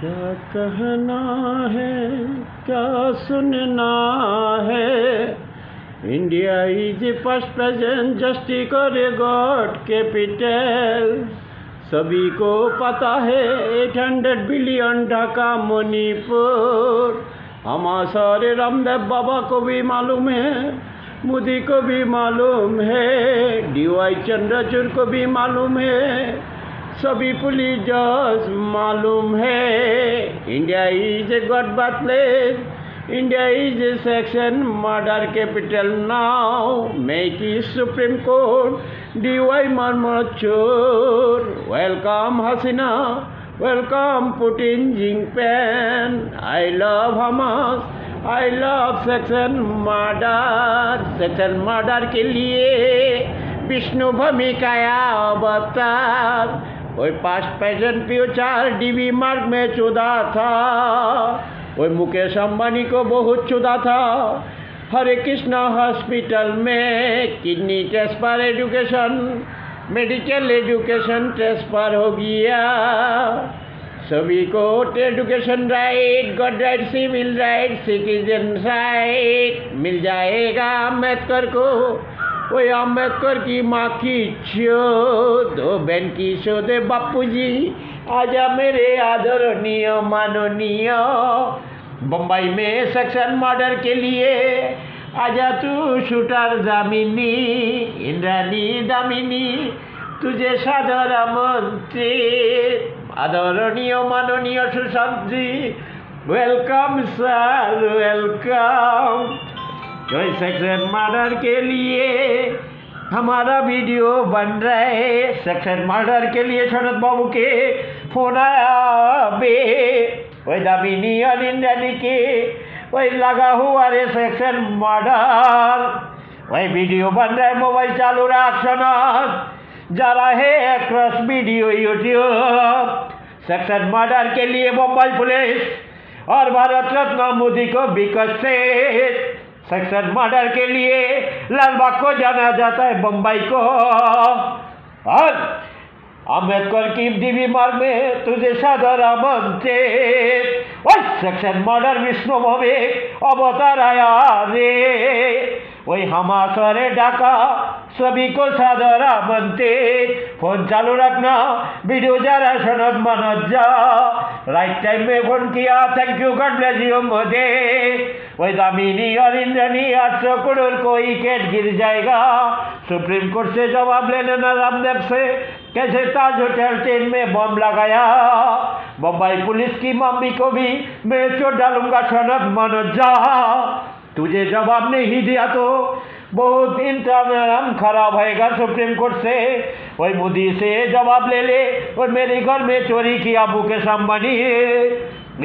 क्या कहना है, क्या सुनना है। India is the first present justice करे गॉड कैपिटल। सभी को पता है 800 बिलियन ढाका मणिपुर। हमारे सारे रामदेव बाबा को भी मालूम है, मोदी को भी मालूम है, DY चंद्रचूड़ को भी मालूम है, सभी पुलिस जज मालूम है। India is a god birth place, India is A section murder capital now. Make it supreme court DY Chandrachud. Welcome Hasina, welcome Putin Jinping. I love Hamas, I love section murder के लिए विष्णु भूमिकाया अवतार। वही past present future DB मार्ग में चुदा था। वही मुकेश अंबानी को बहुत चुदा था। हरे कृष्णा हॉस्पिटल में kidney transfer education, medical education transfer हो गया। सभी को education right, god right, civil right, citizen right मिल जाएगा अम्बेडकर को। वही अम्बेडकर की माँ की चोद, बहन की शोध बापू जी आजा मेरे आदरणीय माननीय। बम्बई में सेक्शन मर्डर के लिए आजा तू शूटर दामिनी, इंद्रानी दामिनी तुझे सादर आमंत्रित। आदरणीय माननीय सुशांत जी, वेलकम सर, वेलकम। तो सेक्शन मर्डर के लिए हमारा वीडियो बन रहा है। सेक्शन मर्डर के लिए शरद बाबू के फोन आया बे। वही दामिनी और इंद्रानी के वही लगा हुआ रे सेक्शन मर्डर। वही वीडियो बन रहा है, मोबाइल चालू रखना जा रहा है cross video YouTube. Section murder के लिए मुंबई पुलिस और भारत रत्न मोदी को विकसित। सेक्शन मर्डर के लिए लालबाग को जाना जाता है बम्बई को। और अम्बेडकर की DB मार्ग में तुझे सादर आमंत्रित। और सेक्शन मर्डर विष्णु भूमिक अवतार आया रे। वही हमारे ढाका सभी को सादर आमंत्रित। फोन चालू रखना, वीडियो जा रहा है सनद मनोज जा। राइट टाइम में फोन किया, thank you, God bless you Modi. वही दामिनी और इंद्रानी 800 करोड़ को विकेट गिर जाएगा। सुप्रीम कोर्ट से जवाब ले लेना रामदेव से, कैसे ताज होटल ट्रेन में बम लगाया। बम्बई पुलिस की मम्मी को भी मैं चोट डालूंगा सनद मनोज जा। तुझे जवाब नहीं दिया तो बहुत इंतजाम खराब होएगा सुप्रीम कोर्ट से। वही मोदी से जवाब ले ले। और मेरे घर में चोरी किया मुकेश अंबानी,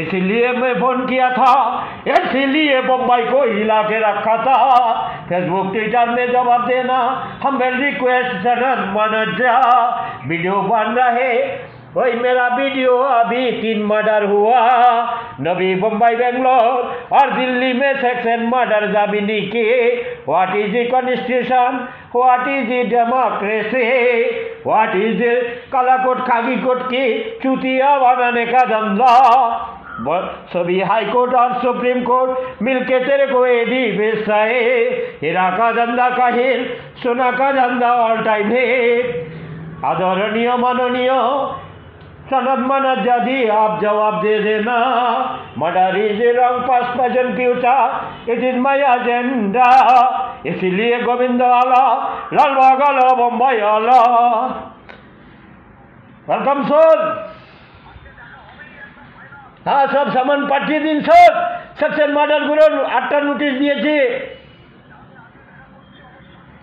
इसीलिए मैं फोन किया था, इसीलिए बम्बई को हिला के रखा था। फेसबुक ट्विटर में जवाब देना हम रिक्वेस्ट सनद मनोज जा। वीडियो बन रहा है। वही मेरा वीडियो अभी 3 मर्डर हुआ, नवी मुंबई बेंगलोर और दिल्ली में सेक्शन मर्डर दामिनी के। What is the constitution, what is the democracy, what is कालाकोट खागीकोट की चुतिया बनाने का धंधा। सभी हाई कोर्ट और सुप्रीम कोर्ट मिलके तेरे को एडी बेचता है। हीरा का धंधा का हीर, सोना का धंधा ऑल टाइम है। आदरणीय माननीय सनद मनोज जी आप जवाब दे देना। Murder is wrong past present future, it is my agenda. इसीलिए गोविंद आला, लालबाग आला, बम्बई आला। Welcome sir. हाँ सब सामान पाठिए दिन सर। सेक्शन मर्डर गुलो 8টা নোটিশ দিয়েছে।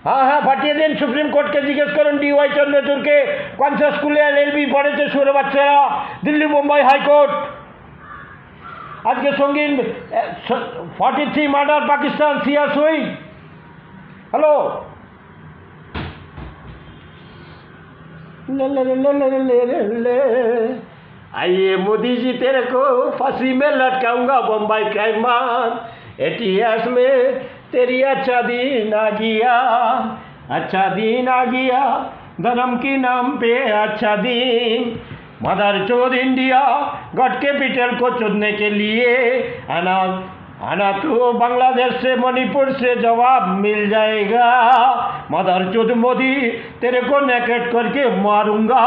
हाँ हाँ পাঠিয়ে দিন। সুপ্রিম কোর্টকে জিজ্ঞেস করুন DY চন্দ্রচূড়কে কোন সা স্কুলে LLB পড়েছে সুরে বাচ্চারা। দিল্লি মুম্বাই হাইকোর্ট আজকে সঙ্গীন 43 মার্ডার পাকিস্তান সিয়া সুই। হ্যালো आइए मोदी जी तेरे को फांसी में लटकाऊंगा बम्बई क्राइम बार। इतिहास में तेरी अच्छा दिन आ गया, अच्छा दिन आ गया, धर्म के नाम पे अच्छा दिन। मदर चौध इंडिया गॉड कैपिटल को चुनने के लिए आना तो बांग्लादेश से मणिपुर से जवाब मिल जाएगा। मदर चौध मोदी तेरे को नेकेट करके मारूंगा।